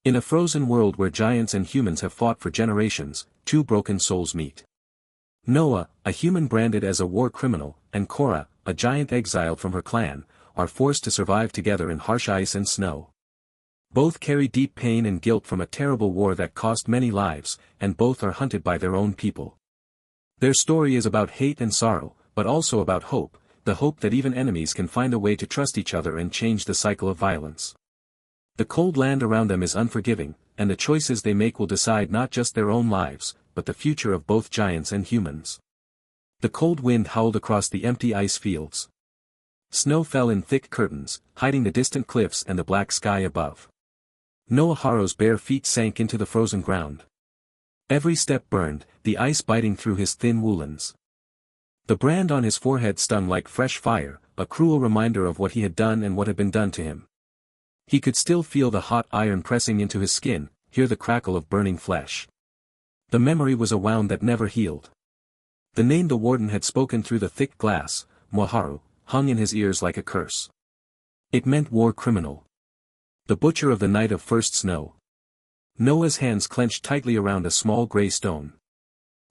In a frozen world where giants and humans have fought for generations, two broken souls meet. Noah, a human branded as a war criminal, and Korra, a giant exiled from her clan, are forced to survive together in harsh ice and snow. Both carry deep pain and guilt from a terrible war that cost many lives, and both are hunted by their own people. Their story is about hate and sorrow, but also about hope, the hope that even enemies can find a way to trust each other and change the cycle of violence. The cold land around them is unforgiving, and the choices they make will decide not just their own lives, but the future of both giants and humans. The cold wind howled across the empty ice fields. Snow fell in thick curtains, hiding the distant cliffs and the black sky above. Noaharu's bare feet sank into the frozen ground. Every step burned, the ice biting through his thin woolens. The brand on his forehead stung like fresh fire, a cruel reminder of what he had done and what had been done to him. He could still feel the hot iron pressing into his skin, hear the crackle of burning flesh. The memory was a wound that never healed. The name the warden had spoken through the thick glass, Moharu, hung in his ears like a curse. It meant war criminal. The butcher of the night of first snow. Noah's hands clenched tightly around a small gray stone.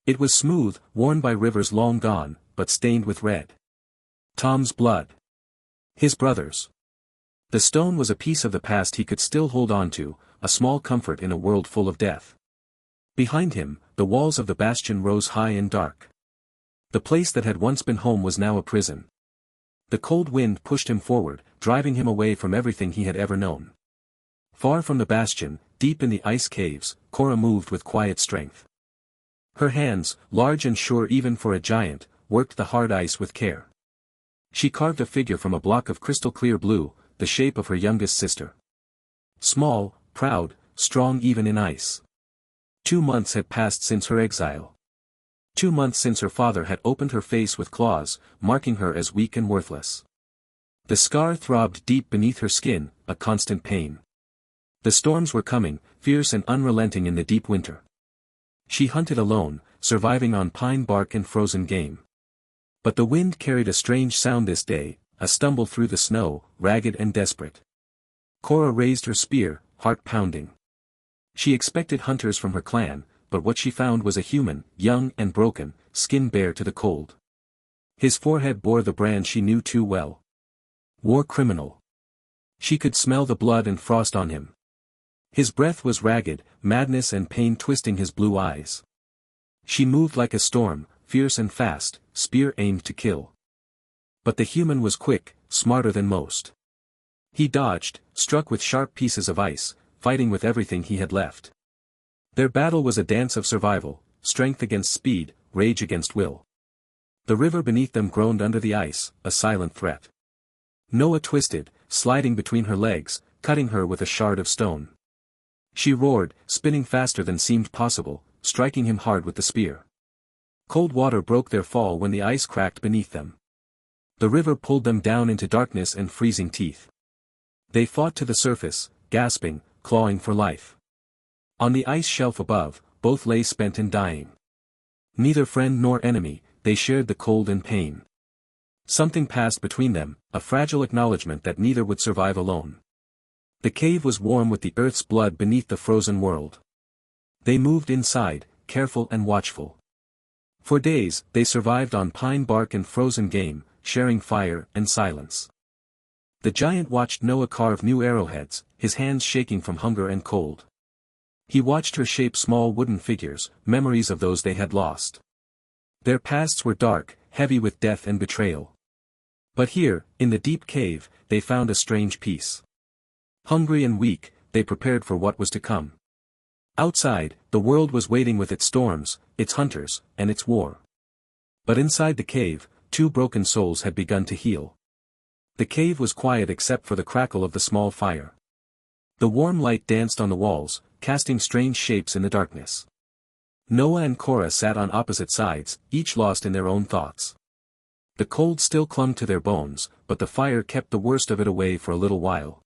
It was smooth, worn by rivers long gone, but stained with red. Tom's blood. His brother's. The stone was a piece of the past he could still hold on to, a small comfort in a world full of death. Behind him, the walls of the bastion rose high and dark. The place that had once been home was now a prison. The cold wind pushed him forward, driving him away from everything he had ever known. Far from the bastion, deep in the ice caves, Korra moved with quiet strength. Her hands, large and sure even for a giant, worked the hard ice with care. She carved a figure from a block of crystal-clear blue, the shape of her youngest sister. Small, proud, strong even in ice. 2 months had passed since her exile. 2 months since her father had opened her face with claws, marking her as weak and worthless. The scar throbbed deep beneath her skin, a constant pain. The storms were coming, fierce and unrelenting in the deep winter. She hunted alone, surviving on pine bark and frozen game. But the wind carried a strange sound this day, a stumble through the snow, ragged and desperate. Korra raised her spear, heart pounding. She expected hunters from her clan, but what she found was a human, young and broken, skin bare to the cold. His forehead bore the brand she knew too well. War criminal. She could smell the blood and frost on him. His breath was ragged, madness and pain twisting his blue eyes. She moved like a storm, fierce and fast, spear aimed to kill. But the human was quick, smarter than most. He dodged, struck with sharp pieces of ice, fighting with everything he had left. Their battle was a dance of survival, strength against speed, rage against will. The river beneath them groaned under the ice, a silent threat. Noah twisted, sliding between her legs, cutting her with a shard of stone. She roared, spinning faster than seemed possible, striking him hard with the spear. Cold water broke their fall when the ice cracked beneath them. The river pulled them down into darkness and freezing teeth. They fought to the surface, gasping, clawing for life. On the ice shelf above, both lay spent and dying. Neither friend nor enemy, they shared the cold and pain. Something passed between them, a fragile acknowledgement that neither would survive alone. The cave was warm with the earth's blood beneath the frozen world. They moved inside, careful and watchful. For days, they survived on pine bark and frozen game, sharing fire and silence. The giant watched Noah carve new arrowheads, his hands shaking from hunger and cold. He watched her shape small wooden figures, memories of those they had lost. Their pasts were dark, heavy with death and betrayal. But here, in the deep cave, they found a strange peace. Hungry and weak, they prepared for what was to come. Outside, the world was waiting with its storms, its hunters, and its war. But inside the cave, 2 broken souls had begun to heal. The cave was quiet except for the crackle of the small fire. The warm light danced on the walls, casting strange shapes in the darkness. Noah and Korra sat on opposite sides, each lost in their own thoughts. The cold still clung to their bones, but the fire kept the worst of it away for a little while.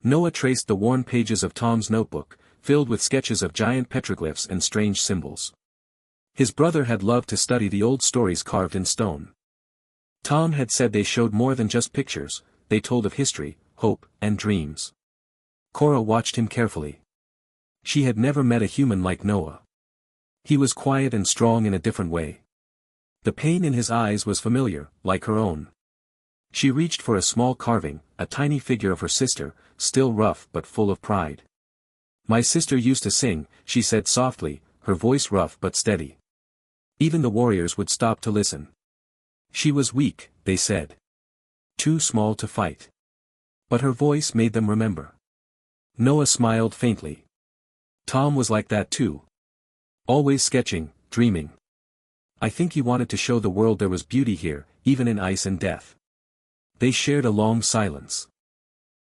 Noah traced the worn pages of Tom's notebook, filled with sketches of giant petroglyphs and strange symbols. His brother had loved to study the old stories carved in stone. Tom had said they showed more than just pictures, they told of history, hope, and dreams. Korra watched him carefully. She had never met a human like Noah. He was quiet and strong in a different way. The pain in his eyes was familiar, like her own. She reached for a small carving, a tiny figure of her sister, still rough but full of pride. "My sister used to sing," she said softly, her voice rough but steady. Even the warriors would stop to listen. She was weak, they said. Too small to fight. But her voice made them remember. Noah smiled faintly. Tom was like that too. Always sketching, dreaming. I think he wanted to show the world there was beauty here, even in ice and death. They shared a long silence.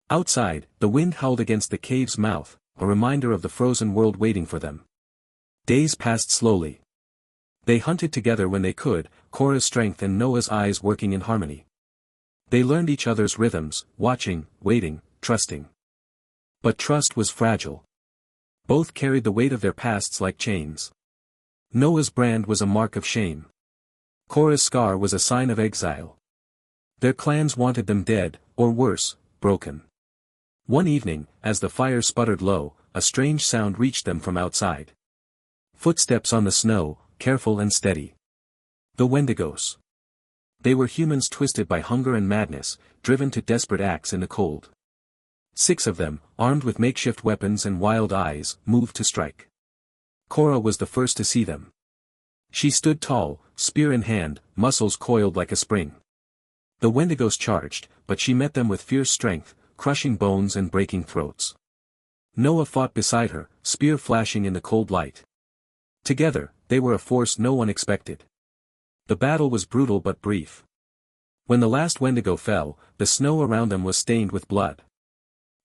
Outside, the wind howled against the cave's mouth, a reminder of the frozen world waiting for them. Days passed slowly. They hunted together when they could, Korah's strength and Noah's eyes working in harmony. They learned each other's rhythms, watching, waiting, trusting. But trust was fragile. Both carried the weight of their pasts like chains. Noah's brand was a mark of shame. Korah's scar was a sign of exile. Their clans wanted them dead, or worse, broken. One evening, as the fire sputtered low, a strange sound reached them from outside. Footsteps on the snow, careful and steady. The Wendigos. They were humans twisted by hunger and madness, driven to desperate acts in the cold. 6 of them, armed with makeshift weapons and wild eyes, moved to strike. Korah was the first to see them. She stood tall, spear in hand, muscles coiled like a spring. The Wendigos charged, but she met them with fierce strength, crushing bones and breaking throats. Noah fought beside her, spear flashing in the cold light. Together, they were a force no one expected. The battle was brutal but brief. When the last Wendigo fell, the snow around them was stained with blood.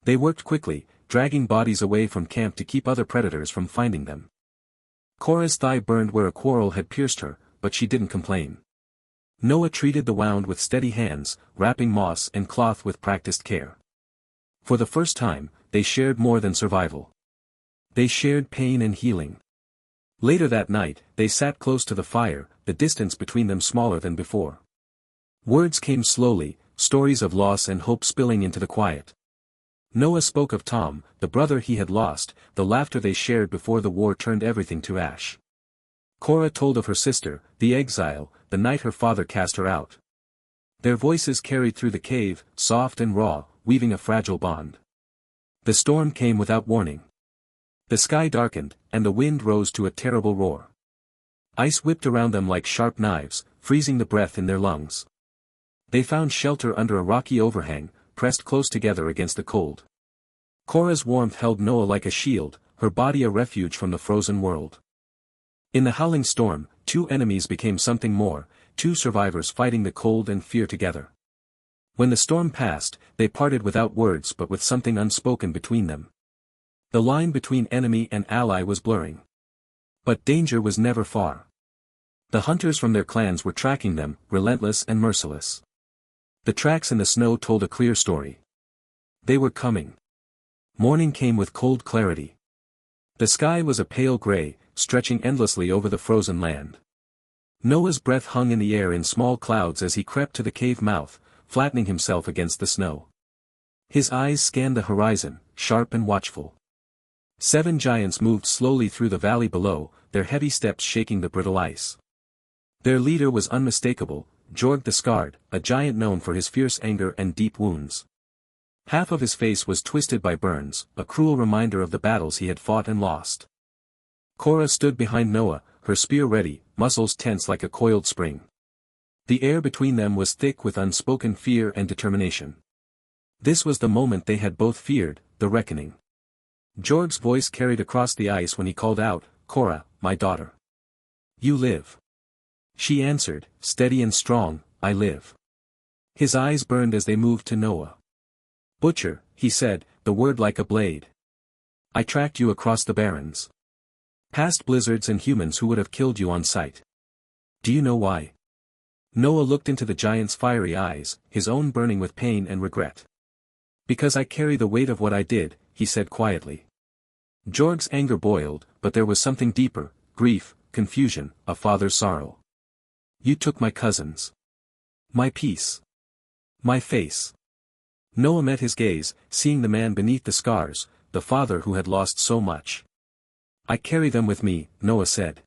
They worked quickly, dragging bodies away from camp to keep other predators from finding them. Korah's thigh burned where a quarrel had pierced her, but she didn't complain. Noah treated the wound with steady hands, wrapping moss and cloth with practiced care. For the first time, they shared more than survival. They shared pain and healing. Later that night, they sat close to the fire, the distance between them smaller than before. Words came slowly, stories of loss and hope spilling into the quiet. Noah spoke of Tom, the brother he had lost, the laughter they shared before the war turned everything to ash. Korah told of her sister, the exile, the night her father cast her out. Their voices carried through the cave, soft and raw, weaving a fragile bond. The storm came without warning. The sky darkened, and the wind rose to a terrible roar. Ice whipped around them like sharp knives, freezing the breath in their lungs. They found shelter under a rocky overhang, pressed close together against the cold. Korah's warmth held Noah like a shield, her body a refuge from the frozen world. In the howling storm, 2 enemies became something more, 2 survivors fighting the cold and fear together. When the storm passed, they parted without words but with something unspoken between them. The line between enemy and ally was blurring. But danger was never far. The hunters from their clans were tracking them, relentless and merciless. The tracks in the snow told a clear story. They were coming. Morning came with cold clarity. The sky was a pale gray, stretching endlessly over the frozen land. Noah's breath hung in the air in small clouds as he crept to the cave mouth, flattening himself against the snow. His eyes scanned the horizon, sharp and watchful. 7 giants moved slowly through the valley below, their heavy steps shaking the brittle ice. Their leader was unmistakable, Jorg the Scarred, a giant known for his fierce anger and deep wounds. Half of his face was twisted by burns, a cruel reminder of the battles he had fought and lost. Korah stood behind Noah, her spear ready, muscles tense like a coiled spring. The air between them was thick with unspoken fear and determination. This was the moment they had both feared, the reckoning. Jorg's voice carried across the ice when he called out, "Korah, my daughter. You live." She answered, steady and strong, "I live." His eyes burned as they moved to Noah. "Butcher," he said, the word like a blade. "I tracked you across the barrens. Past blizzards and humans who would have killed you on sight. Do you know why?" Noah looked into the giant's fiery eyes, his own burning with pain and regret. "Because I carry the weight of what I did," he said quietly. Jorg's anger boiled, but there was something deeper, grief, confusion, a father's sorrow. "You took my cousins. My peace. My face." Noah met his gaze, seeing the man beneath the scars, the father who had lost so much. I carry them with me, Noah said.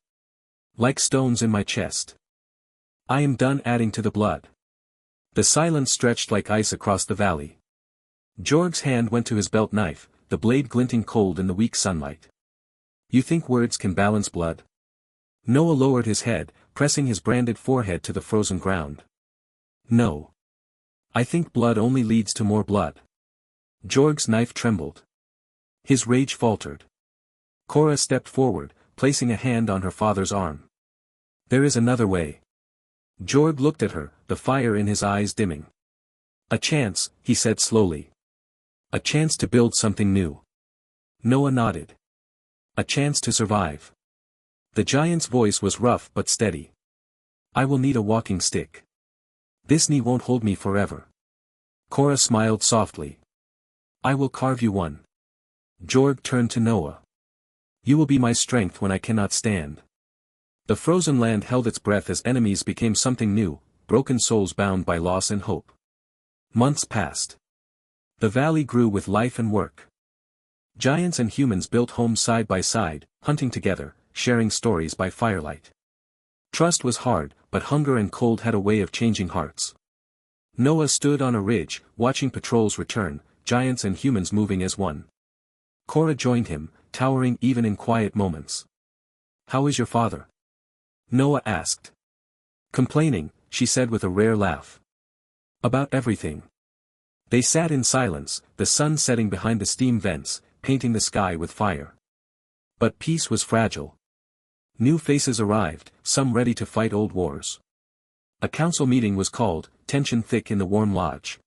Like stones in my chest. I am done adding to the blood. The silence stretched like ice across the valley. Jorg's hand went to his belt knife, the blade glinting cold in the weak sunlight. You think words can balance blood? Noah lowered his head, pressing his branded forehead to the frozen ground. No. I think blood only leads to more blood. Jorg's knife trembled. His rage faltered. Cora stepped forward, placing a hand on her father's arm. There is another way. Jorg looked at her, the fire in his eyes dimming. A chance, he said slowly. A chance to build something new. Noah nodded. A chance to survive. The giant's voice was rough but steady. I will need a walking stick. This knee won't hold me forever. Cora smiled softly. I will carve you one. Jorg turned to Noah. You will be my strength when I cannot stand. The frozen land held its breath as enemies became something new, broken souls bound by loss and hope. Months passed. The valley grew with life and work. Giants and humans built homes side by side, hunting together, sharing stories by firelight. Trust was hard, but hunger and cold had a way of changing hearts. Noah stood on a ridge, watching patrols return, giants and humans moving as one. Cora joined him, towering even in quiet moments. How is your father? Noah asked. Complaining, she said with a rare laugh. About everything. They sat in silence, the sun setting behind the steam vents, painting the sky with fire. But peace was fragile. New faces arrived, some ready to fight old wars. A council meeting was called, tension thick in the warm lodge.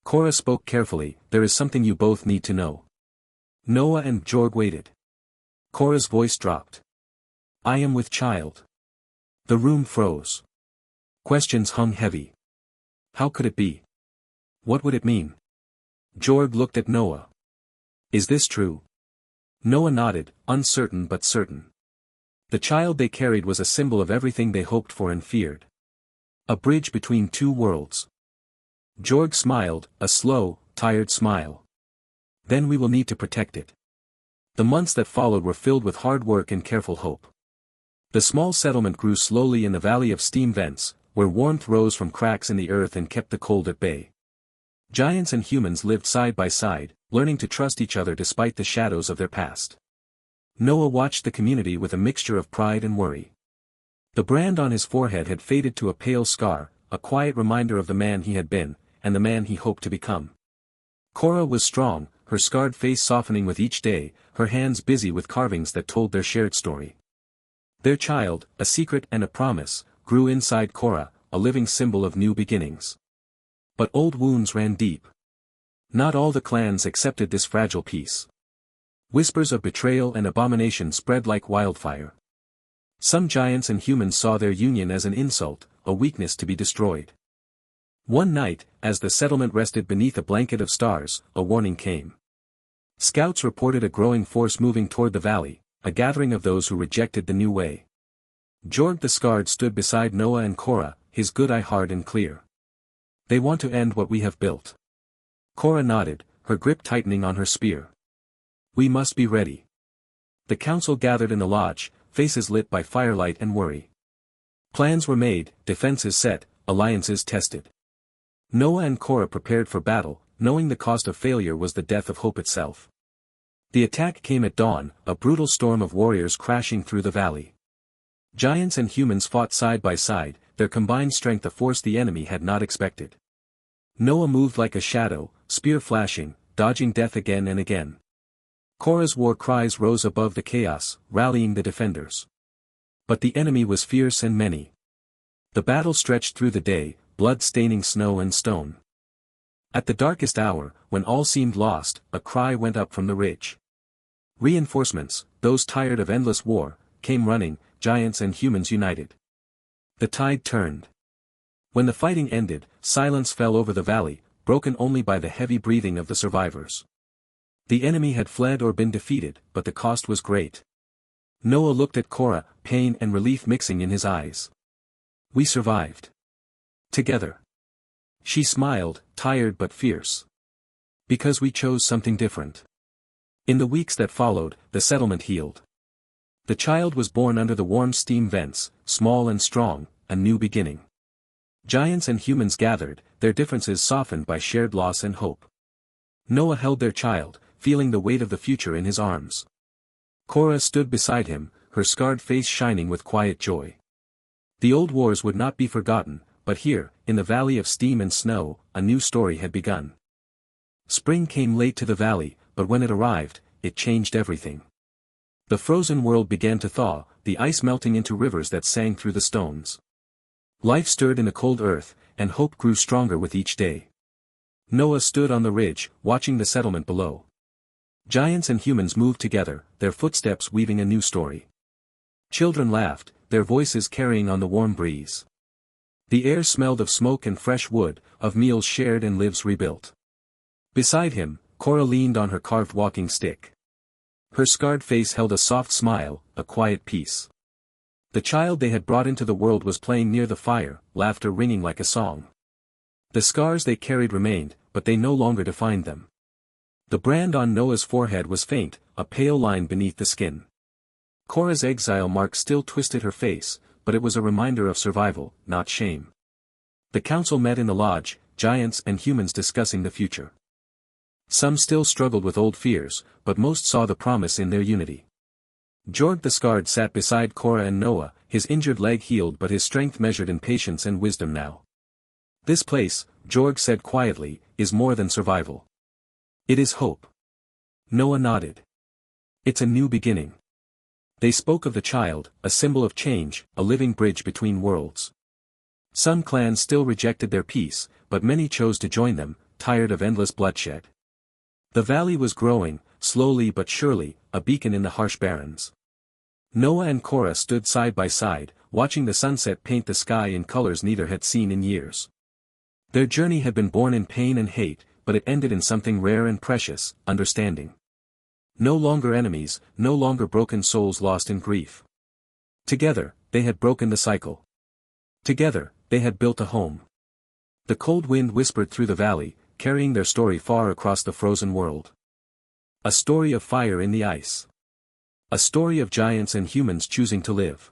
Cora spoke carefully, there is something you both need to know. Noah and Jorg waited. Cora's voice dropped. I am with child. The room froze. Questions hung heavy. How could it be? What would it mean? Jorg looked at Noah. Is this true? Noah nodded, uncertain but certain. The child they carried was a symbol of everything they hoped for and feared. A bridge between two worlds. Jorg smiled, a slow, tired smile. Then we will need to protect it. The months that followed were filled with hard work and careful hope. The small settlement grew slowly in the valley of steam vents, where warmth rose from cracks in the earth and kept the cold at bay. Giants and humans lived side by side, learning to trust each other despite the shadows of their past. Noah watched the community with a mixture of pride and worry. The brand on his forehead had faded to a pale scar, a quiet reminder of the man he had been, and the man he hoped to become. Cora was strong, her scarred face softening with each day, her hands busy with carvings that told their shared story. Their child, a secret and a promise, grew inside Cora, a living symbol of new beginnings. But old wounds ran deep. Not all the clans accepted this fragile peace. Whispers of betrayal and abomination spread like wildfire. Some giants and humans saw their union as an insult, a weakness to be destroyed. One night, as the settlement rested beneath a blanket of stars, a warning came. Scouts reported a growing force moving toward the valley, a gathering of those who rejected the new way. Jorg the Scarred stood beside Noah and Cora, his good eye hard and clear. They want to end what we have built. Cora nodded, her grip tightening on her spear. We must be ready. The council gathered in the lodge, faces lit by firelight and worry. Plans were made, defenses set, alliances tested. Noah and Cora prepared for battle, knowing the cost of failure was the death of hope itself. The attack came at dawn, a brutal storm of warriors crashing through the valley. Giants and humans fought side by side, their combined strength a force the enemy had not expected. Noah moved like a shadow, spear flashing, dodging death again and again. Cora's war cries rose above the chaos, rallying the defenders. But the enemy was fierce and many. The battle stretched through the day, blood staining snow and stone. At the darkest hour, when all seemed lost, a cry went up from the ridge. Reinforcements, those tired of endless war, came running, giants and humans united. The tide turned. When the fighting ended, silence fell over the valley, broken only by the heavy breathing of the survivors. The enemy had fled or been defeated, but the cost was great. Noah looked at Cora, pain and relief mixing in his eyes. We survived. Together. She smiled, tired but fierce. Because we chose something different. In the weeks that followed, the settlement healed. The child was born under the warm steam vents, small and strong, a new beginning. Giants and humans gathered, their differences softened by shared loss and hope. Noah held their child, feeling the weight of the future in his arms. Korah stood beside him, her scarred face shining with quiet joy. The old wars would not be forgotten, but here, in the valley of steam and snow, a new story had begun. Spring came late to the valley, but when it arrived, it changed everything. The frozen world began to thaw, the ice melting into rivers that sang through the stones. Life stirred in the cold earth, and hope grew stronger with each day. Noah stood on the ridge, watching the settlement below. Giants and humans moved together, their footsteps weaving a new story. Children laughed, their voices carrying on the warm breeze. The air smelled of smoke and fresh wood, of meals shared and lives rebuilt. Beside him, Korah leaned on her carved walking stick. Her scarred face held a soft smile, a quiet peace. The child they had brought into the world was playing near the fire, laughter ringing like a song. The scars they carried remained, but they no longer defined them. The brand on Noah's forehead was faint, a pale line beneath the skin. Korah's exile mark still twisted her face, but it was a reminder of survival, not shame. The council met in the lodge, giants and humans discussing the future. Some still struggled with old fears, but most saw the promise in their unity. Jorg the Scarred sat beside Korah and Noah, his injured leg healed but his strength measured in patience and wisdom now. This place, Jorg said quietly, is more than survival. It is hope. Noah nodded. It's a new beginning. They spoke of the child, a symbol of change, a living bridge between worlds. Some clans still rejected their peace, but many chose to join them, tired of endless bloodshed. The valley was growing, slowly but surely, a beacon in the harsh barrens. Noah and Korah stood side by side, watching the sunset paint the sky in colors neither had seen in years. Their journey had been born in pain and hate, but it ended in something rare and precious, understanding. No longer enemies, no longer broken souls lost in grief. Together, they had broken the cycle. Together, they had built a home. The cold wind whispered through the valley, carrying their story far across the frozen world. A story of fire in the ice. A story of giants and humans choosing to live.